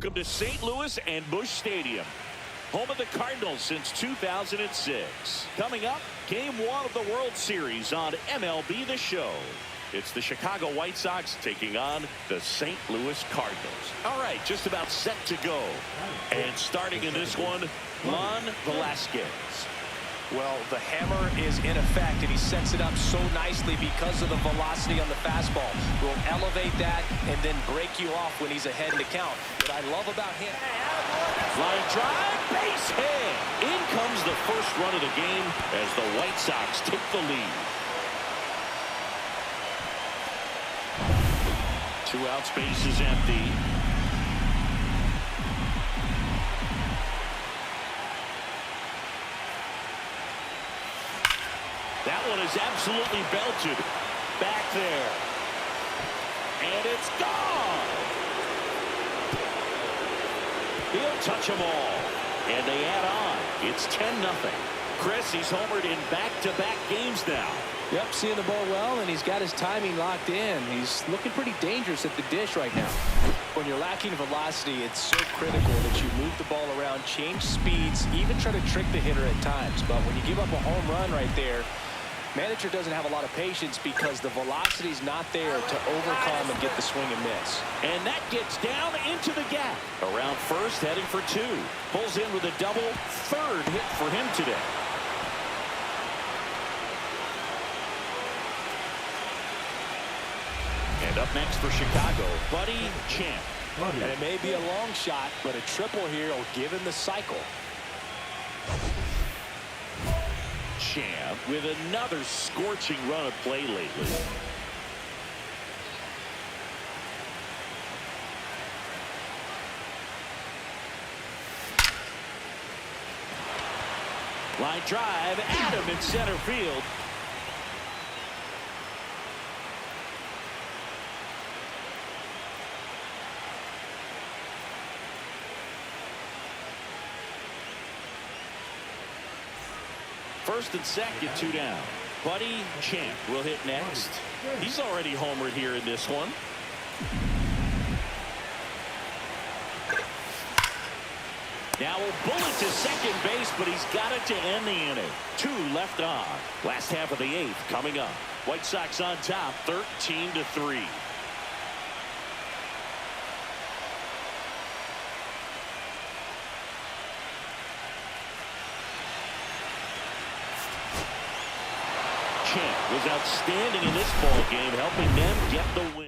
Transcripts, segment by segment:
Welcome to St. Louis and Busch Stadium, home of the Cardinals since 2006. Coming up, Game 1 of the World Series on MLB The Show. It's the Chicago White Sox taking on the St. Louis Cardinals. All right, just about set to go. And starting in this one, Juan Velasquez. Well, the hammer is in effect, and he sets it up so nicely because of the velocity on the fastball. Will elevate that and then break you off when he's ahead in the count. What I love about him. Line drive, base hit. In comes the first run of the game as the White Sox take the lead. 2 outs, base is empty. That one is absolutely belted. Back there. And it's gone. He'll touch them all. And they add on. It's 10-0. Chris, he's homered in back-to-back games now. Yep, seeing the ball well, and he's got his timing locked in. He's looking pretty dangerous at the dish right now. When you're lacking velocity, it's so critical that you move the ball around, change speeds, even try to trick the hitter at times. But when you give up a home run right there, manager doesn't have a lot of patience because the velocity's not there to overcome and get the swing and miss. And that gets down into the gap. Around first, heading for 2. Pulls in with a double. 3rd hit for him today. And up next for Chicago, Buddy Champ. And it may be a long shot, but a triple here will give him the cycle. Champ with another scorching run of play lately. Line drive, Adam in center field. First and second, 2 down. Buddy Champ will hit next. He's already homered here in this one. Now a bullet to second base, but he's got it to end the inning. 2 left on. Last half of the 8th coming up. White Sox on top, 13-3. Champ was outstanding in this ball game, helping them get the win.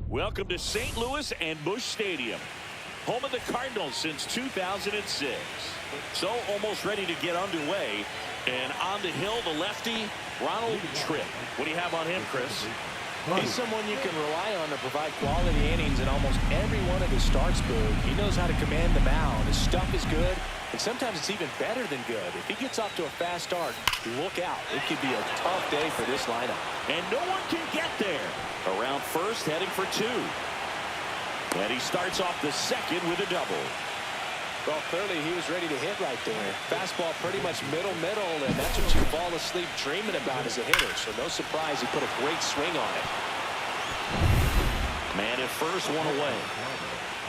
Welcome to St. Louis and Busch Stadium, home of the Cardinals since 2006. So almost ready to get underway. And on the hill, the lefty, Tre. What do you have on him, Chris? He's someone you can rely on to provide quality innings in almost every one of his starts, Boog. He knows how to command the mound. His stuff is good, and sometimes it's even better than good. If he gets off to a fast start, look out. It could be a tough day for this lineup. And no one can get there. Around first, heading for 2. And he starts off the second with a double. Well, clearly he was ready to hit right there. Fastball pretty much middle, and that's what you fall asleep dreaming about as a hitter. So no surprise he put a great swing on it. Man at first, one away.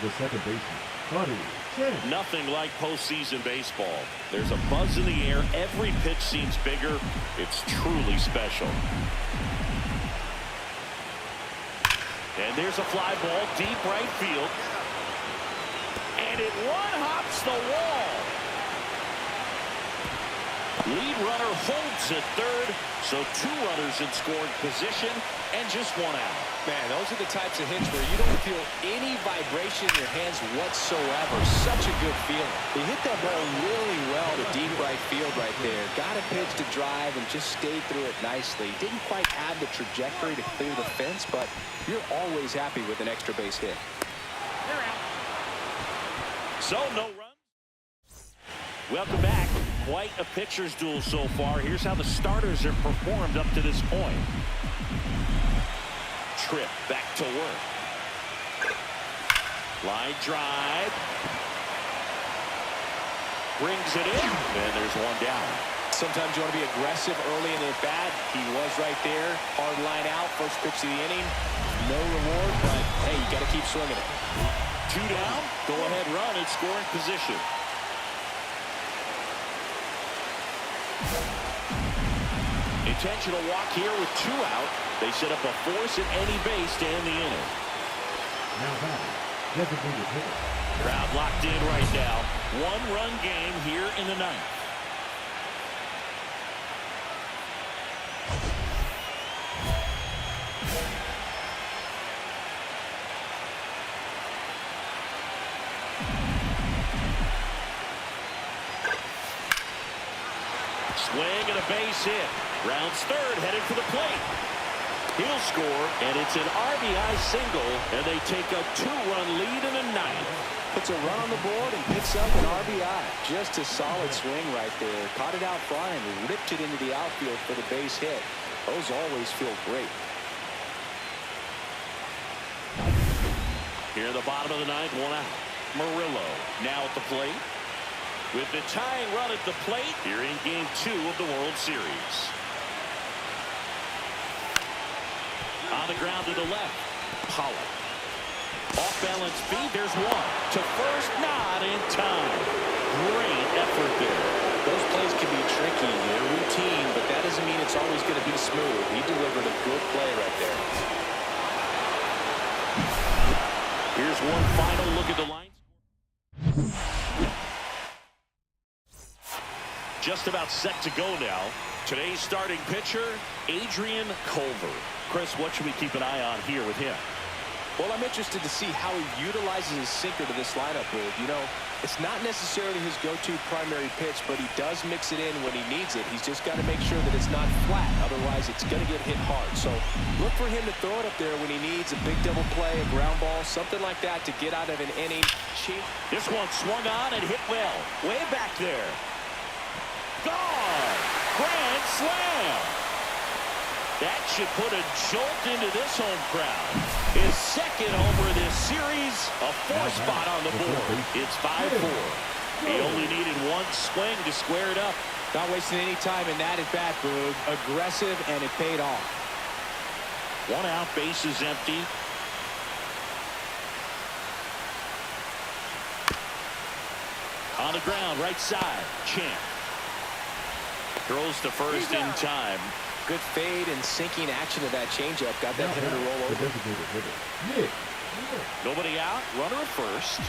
The second baseman, Buddy Champ. Nothing like postseason baseball. There's a buzz in the air. Every pitch seems bigger. It's truly special. And there's a fly ball deep right field. And it one-hops the wall. Lead runner holds at 3rd. So 2 runners in scoring position and just 1 out. Man, those are the types of hits where you don't feel any vibration in your hands whatsoever. Such a good feeling. He hit that ball really well to deep right field right there. Got a pitch to drive and just stayed through it nicely. Didn't quite have the trajectory to clear the fence, but you're always happy with an extra base hit. So no runs. Welcome back. Quite a pitcher's duel so far. Here's how the starters have performed up to this point. Tripp back to work. Line drive. Brings it in. And there's one down. Sometimes you want to be aggressive early in the bat. He was right there. Hard line out. First pitch of the inning. No reward, but hey, you got to keep swinging it. 2 down. Go ahead run in scoring position. Intentional walk here with 2 out. They set up a force at any base to end the inning. Now back. Designated hitter. Crowd locked in right now. 1-run game here in the 9th. Swing and a base hit. Rounds third, headed for the plate. He'll score, and it's an RBI single, and they take a 2-run lead in the 9th. Puts a run on the board and picks up an RBI. Just a solid swing right there. Caught it out front and ripped it into the outfield for the base hit. Those always feel great. Here in the bottom of the 9th, 1 out. Murillo now at the plate. With the tying run at the plate, here in Game 2 of the World Series. On the ground to the left, Pollock. Off-balance feed, there's one. To first, not in time. Great effort there. Those plays can be tricky. They're routine, but that doesn't mean it's always going to be smooth. He delivered a good play right there. Here's one final look at the line. Just about set to go now. Today's starting pitcher, Adrian Culver. Chris, what should we keep an eye on here with him? Well, I'm interested to see how he utilizes his sinker to this lineup with. You know, it's not necessarily his go-to primary pitch, but he does mix it in when he needs it. He's just got to make sure that it's not flat. Otherwise, it's going to get hit hard. So look for him to throw it up there when he needs a big double play, a ground ball, something like that to get out of an inning. This one swung on and hit well. Way back there. Gone! Grand slam! That should put a jolt into this home crowd. His second homer of this series, a 4 spot on the board. It's 5-4. He only needed 1 swing to square it up. Not wasting any time in that at bat, Boog. Aggressive, and it paid off. 1 out, base is empty. On the ground, right side, Champ. Throws to first in time. Good fade and sinking action of that changeup. Got that hitter to roll over. Nobody out. Runner at first.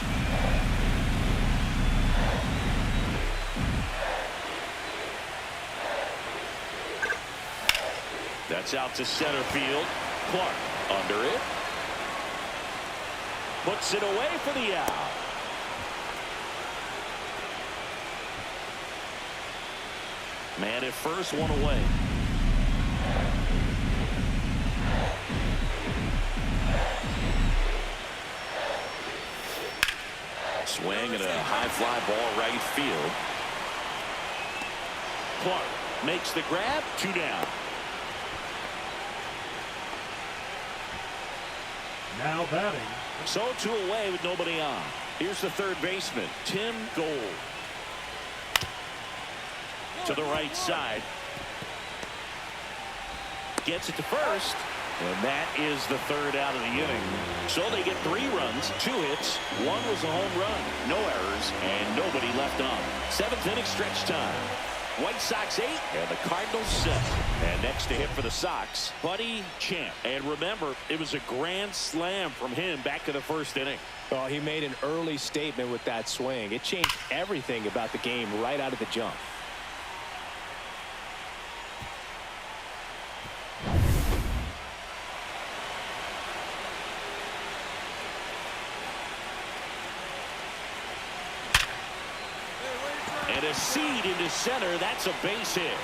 That's out to center field. Clark under it. Puts it away for the out. Man at first, 1 away. Swing and a high fly ball right field. Clark makes the grab. 2 down. Now batting. So 2 away with nobody on. Here's the third baseman, Tim Gold. To the right side. Gets it to first. And that is the 3rd out of the inning. So they get 3 runs, 2 hits. 1 was a home run. No errors, and nobody left on. 7th inning stretch time. White Sox 8 and the Cardinals 7. And next to hit for the Sox, Buddy Champ. And remember, it was a grand slam from him back to the 1st inning. Oh, he made an early statement with that swing. It changed everything about the game right out of the jump. a seed into center. That's a base hit.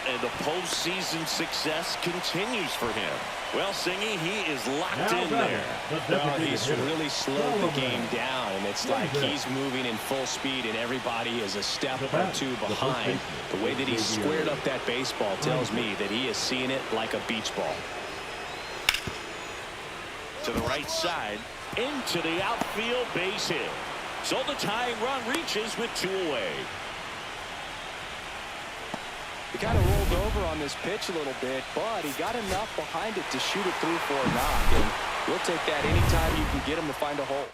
And the postseason success continues for him. Well, Singy, he is locked in there. Well, he's really slowed the game down, and it's like he's moving in full speed, and everybody is a step or two behind. The way that he's squared up that baseball tells me that he is seeing it like a beach ball. To the right side, into the outfield, base hit. So the tying run reaches with 2 away. He kind of rolled over on this pitch a little bit, but he got enough behind it to shoot it through for a knock. And we'll take that anytime you can get him to find a hole.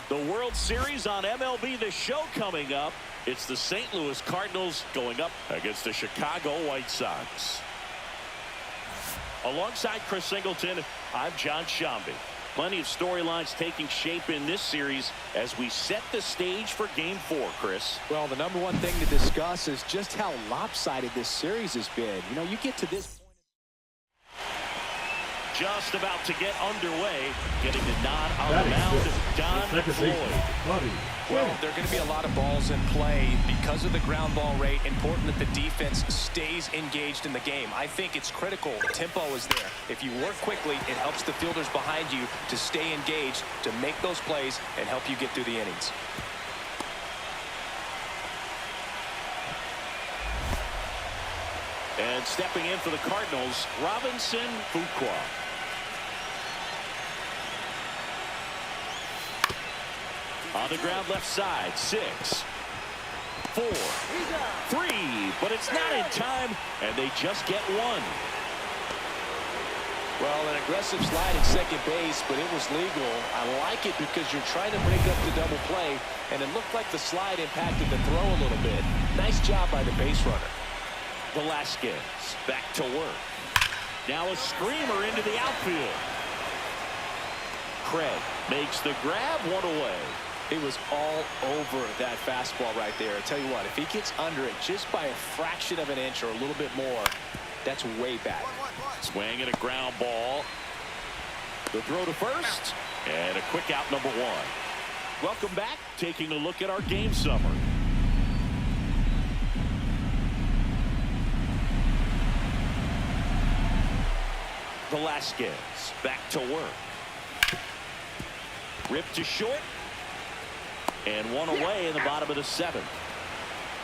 The World Series on MLB The Show coming up. It's the St. Louis Cardinals going up against the Chicago White Sox. Alongside Chris Singleton, I'm John Shambi. Plenty of storylines taking shape in this series as we set the stage for Game 4, Chris. Well, the number one thing to discuss is just how lopsided this series has been. You know, you get to this point. Just about to get underway, getting the nod on the mound, Don Floyd. Well, there are going to be a lot of balls in play because of the ground ball rate. Important that the defense stays engaged in the game. I think it's critical. The tempo is there. If you work quickly, it helps the fielders behind you to stay engaged, to make those plays, and help you get through the innings. And stepping in for the Cardinals, Robinson Fuqua. On the ground left side, 6, 4, 3, but it's not in time, and they just get 1. Well, an aggressive slide at second base, but it was legal. I like it because you're trying to break up the double play, and it looked like the slide impacted the throw a little bit. Nice job by the base runner. Velasquez back to work. Now a screamer into the outfield. Craig makes the grab, 1 away. He was all over that fastball right there. I tell you what, if he gets under it just by a fraction of an inch or a little bit more, that's way back. Swing and a ground ball. The throw to first, and a quick out, number 1. Welcome back. Taking a look at our game summary. Velasquez back to work. Ripped to short. And 1 away in the bottom of the 7th.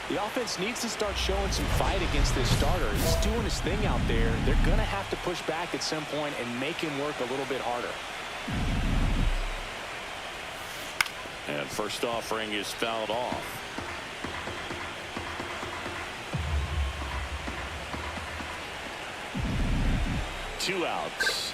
The offense needs to start showing some fight against this starter. He's doing his thing out there. They're going to have to push back at some point and make him work a little bit harder. And first offering is fouled off. Two outs.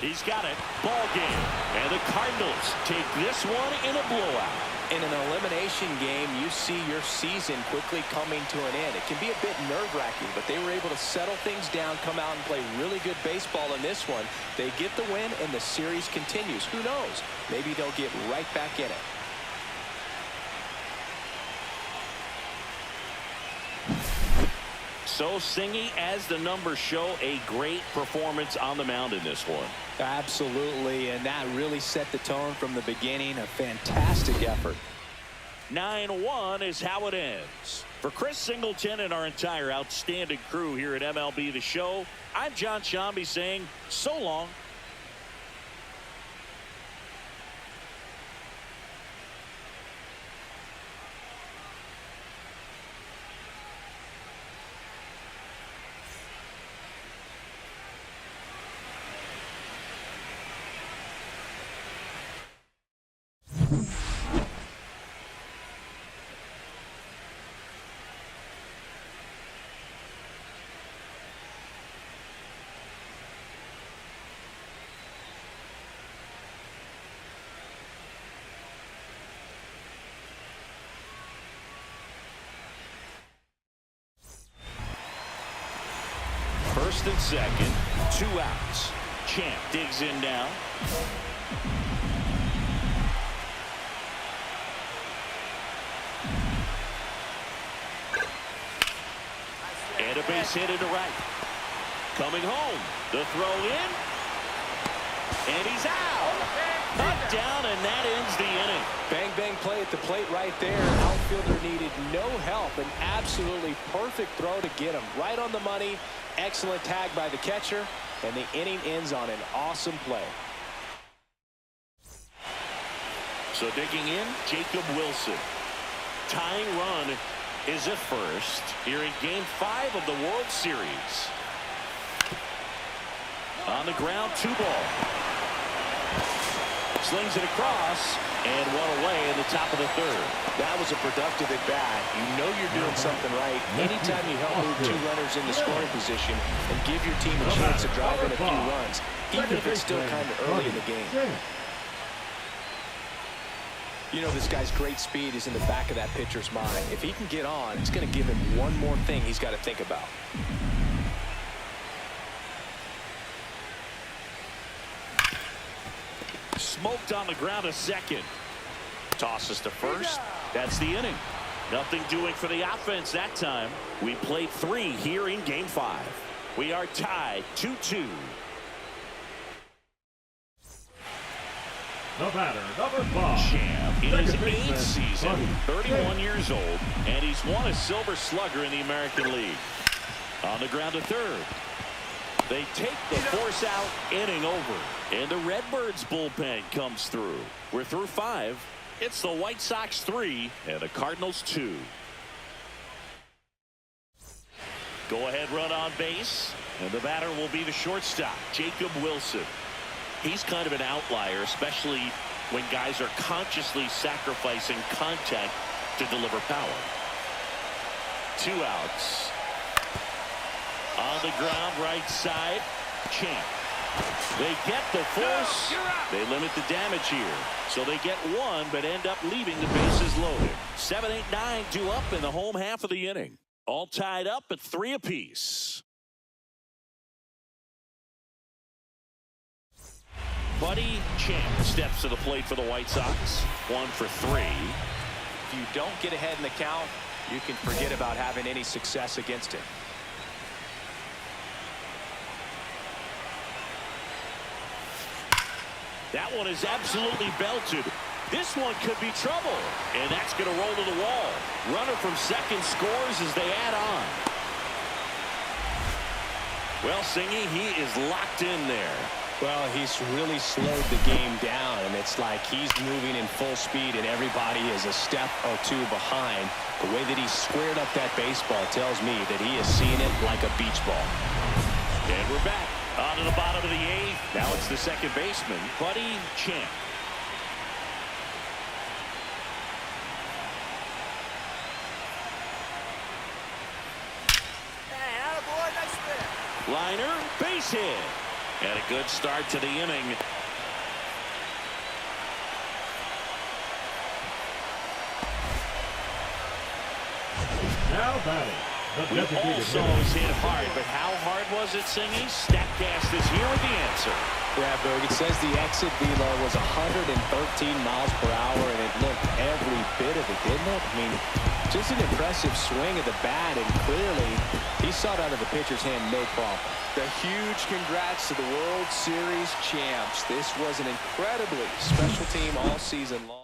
He's got it. Ball game. And the Cardinals take this one in a blowout. In an elimination game, you see your season quickly coming to an end. It can be a bit nerve-wracking, but they were able to settle things down, come out and play really good baseball in this one. They get the win, and the series continues. Who knows? Maybe they'll get right back in it. So, Singy, as the numbers show, a great performance on the mound in this one. Absolutely, and that really set the tone from the beginning. A fantastic effort. 9-1 is how it ends. For Chris Singleton and our entire outstanding crew here at MLB The Show, I'm John Shambi saying so long. First and second, 2 outs. Champ digs in now. And a base hit into right. Coming home. The throw in. And he's out. Knocked down, and that ends the inning. Bang, bang play at the plate right there. Outfielder needed no help. An absolutely perfect throw to get him right on the money. Excellent tag by the catcher. And the inning ends on an awesome play. So digging in, Jacob Wilson. Tying run is at first here in Game 5 of the World Series. On the ground, 2 ball. Slings it across, and 1 away in the top of the 3rd. That was a productive at bat. You know you're doing something right anytime you help move 2 runners in the scoring position and give your team a chance to drive in a few runs, even if it's still kind of early in the game. You know, this guy's great speed is in the back of that pitcher's mind. If he can get on, it's going to give him one more thing he's got to think about. Smoked on the ground a second. Tosses to first. That's the inning. Nothing doing for the offense that time. We played 3 here in Game 5. We are tied 2-2. The batter, number 5. Champ in his 8th baseman, season, 31 years old, and he's won a Silver Slugger in the American League. On the ground to 3rd. They take the force out, inning over. And the Redbirds bullpen comes through. We're through 5. It's the White Sox 3 and the Cardinals 2. Go ahead run on base. And the batter will be the shortstop, Jacob Wilson. He's kind of an outlier, especially when guys are consciously sacrificing contact to deliver power. 2 outs. On the ground, right side, Champ. They get the force. They limit the damage here. So they get 1, but end up leaving the bases loaded. 7, 8, 9, 2 up in the home half of the inning. All tied up at 3 apiece. Buddy Champ steps to the plate for the White Sox. 1 for 3. If you don't get ahead in the count, you can forget about having any success against it. That one is absolutely belted. This one could be trouble. And that's going to roll to the wall. Runner from second scores as they add on. Well, Singy, he is locked in there. Well, he's really slowed the game down, and it's like he's moving in full speed, and everybody is a step or 2 behind. The way that he squared up that baseball tells me that he is seeing it like a beach ball. And we're back. On to the bottom of the 8th. Now it's the second baseman, Buddy Champ. Hey, attaboy, nice spin. Liner, base hit. And a good start to the inning. Now batting. We all saw his hit hard, but how hard was it, Singy? Statcast is here with the answer. Yeah, Berg, it says the exit velo was 113 miles per hour, and it looked every bit of it, didn't it? I mean, just an impressive swing of the bat, and clearly he saw it out of the pitcher's hand no problem. The huge congrats to the World Series champs. This was an incredibly special team all season long.